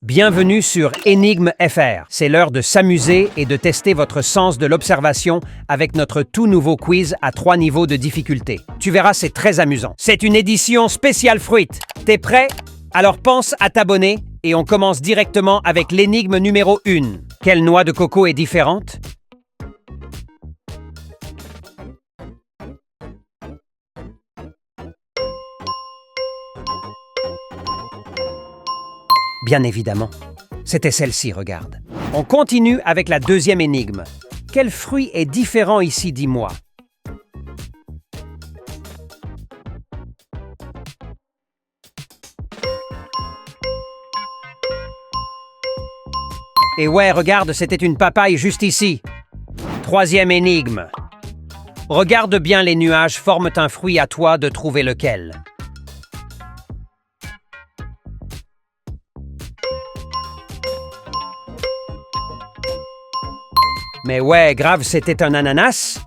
Bienvenue sur Énigme FR. C'est l'heure de s'amuser et de tester votre sens de l'observation avec notre tout nouveau quiz à 3 niveaux de difficulté. Tu verras, c'est très amusant. C'est une édition spéciale Fruit. T'es prêt? Alors pense à t'abonner et on commence directement avec l'énigme numéro 1. Quelle noix de coco est différente? Bien évidemment. C'était celle-ci, regarde. On continue avec la deuxième énigme. Quel fruit est différent ici, dis-moi? Et ouais, regarde, c'était une papaye juste ici. Troisième énigme. Regarde bien, les nuages forment un fruit, à toi de trouver lequel. Mais ouais, grave, c'était un ananas.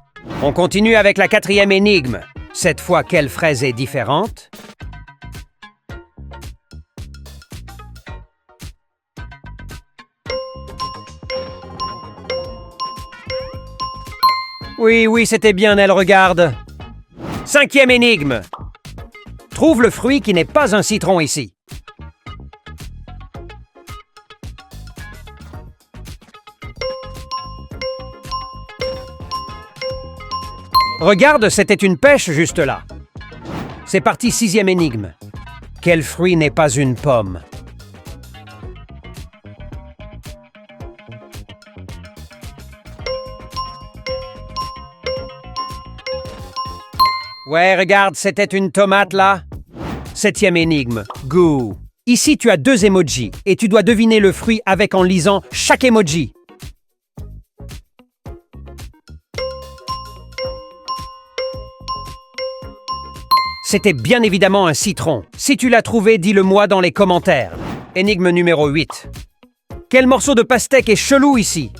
On continue avec la quatrième énigme. Cette fois, quelle fraise est différente? Oui, c'était bien elle, regarde. Cinquième énigme. Trouve le fruit qui n'est pas un citron ici. Regarde, c'était une pêche juste là. C'est parti, sixième énigme. Quel fruit n'est pas une pomme? Ouais, regarde, c'était une tomate là. Septième énigme. Goût. Ici, tu as 2 emojis et tu dois deviner le fruit avec en lisant chaque emoji. C'était bien évidemment un citron. Si tu l'as trouvé, dis-le-moi dans les commentaires. Énigme numéro 8. Quel morceau de pastèque est chelou ici?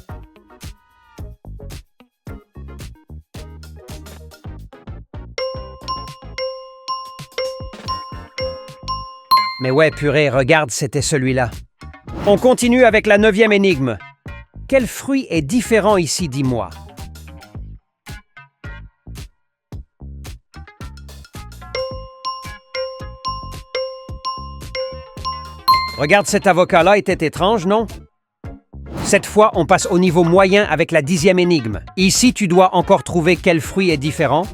Mais ouais, purée, regarde, c'était celui-là. On continue avec la 9e énigme. Quel fruit est différent ici, dis-moi? Regarde, cet avocat-là était étrange, non? Cette fois, on passe au niveau moyen avec la 10e énigme. Ici, tu dois encore trouver quel fruit est différent.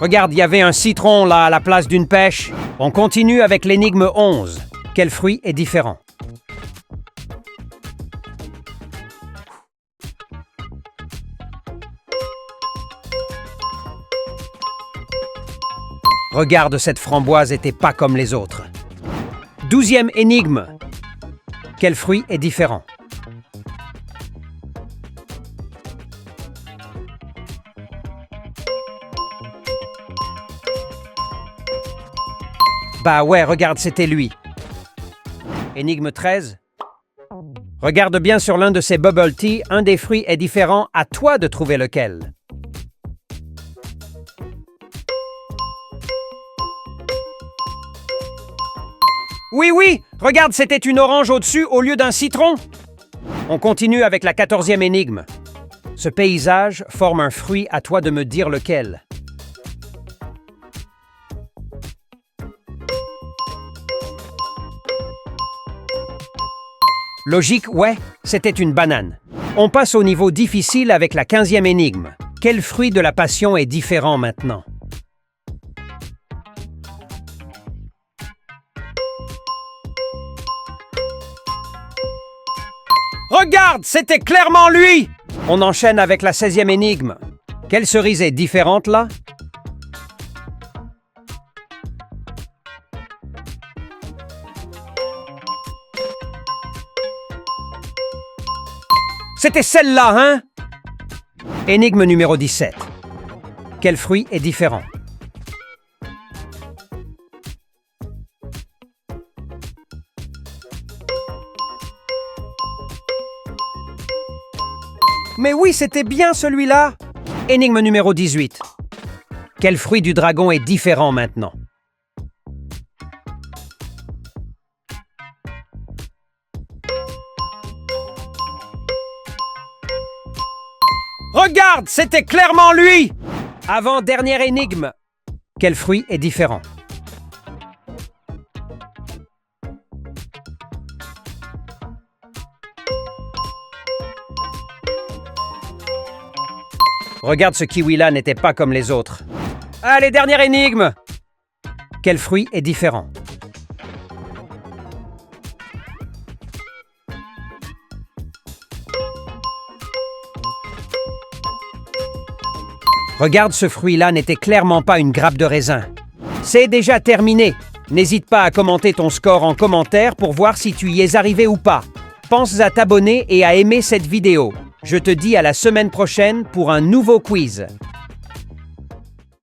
Regarde, il y avait un citron là à la place d'une pêche. On continue avec l'énigme 11. Quel fruit est différent? Regarde, cette framboise était pas comme les autres. 12e énigme. Quel fruit est différent? Bah ouais, regarde, c'était lui. Énigme 13. Regarde bien sur l'un de ces bubble tea, un des fruits est différent, à toi de trouver lequel. Oui, regarde, c'était une orange au-dessus au lieu d'un citron. On continue avec la 14e énigme. Ce paysage forme un fruit, à toi de me dire lequel. Logique, ouais, c'était une banane. On passe au niveau difficile avec la 15e énigme. Quel fruit de la passion est différent maintenant? Regarde, c'était clairement lui! On enchaîne avec la 16e énigme. Quelle cerise est différente là? C'était celle-là, hein? Énigme numéro 17. Quel fruit est différent? Mais oui, c'était bien celui-là! Énigme numéro 18. Quel fruit du dragon est différent maintenant? Regarde, c'était clairement lui! Avant-dernière énigme. Quel fruit est différent? Regarde, ce kiwi-là n'était pas comme les autres. Allez, dernière énigme! Quel fruit est différent? Regarde, ce fruit-là n'était clairement pas une grappe de raisin. C'est déjà terminé. N'hésite pas à commenter ton score en commentaire pour voir si tu y es arrivé ou pas. Pense à t'abonner et à aimer cette vidéo. Je te dis à la semaine prochaine pour un nouveau quiz.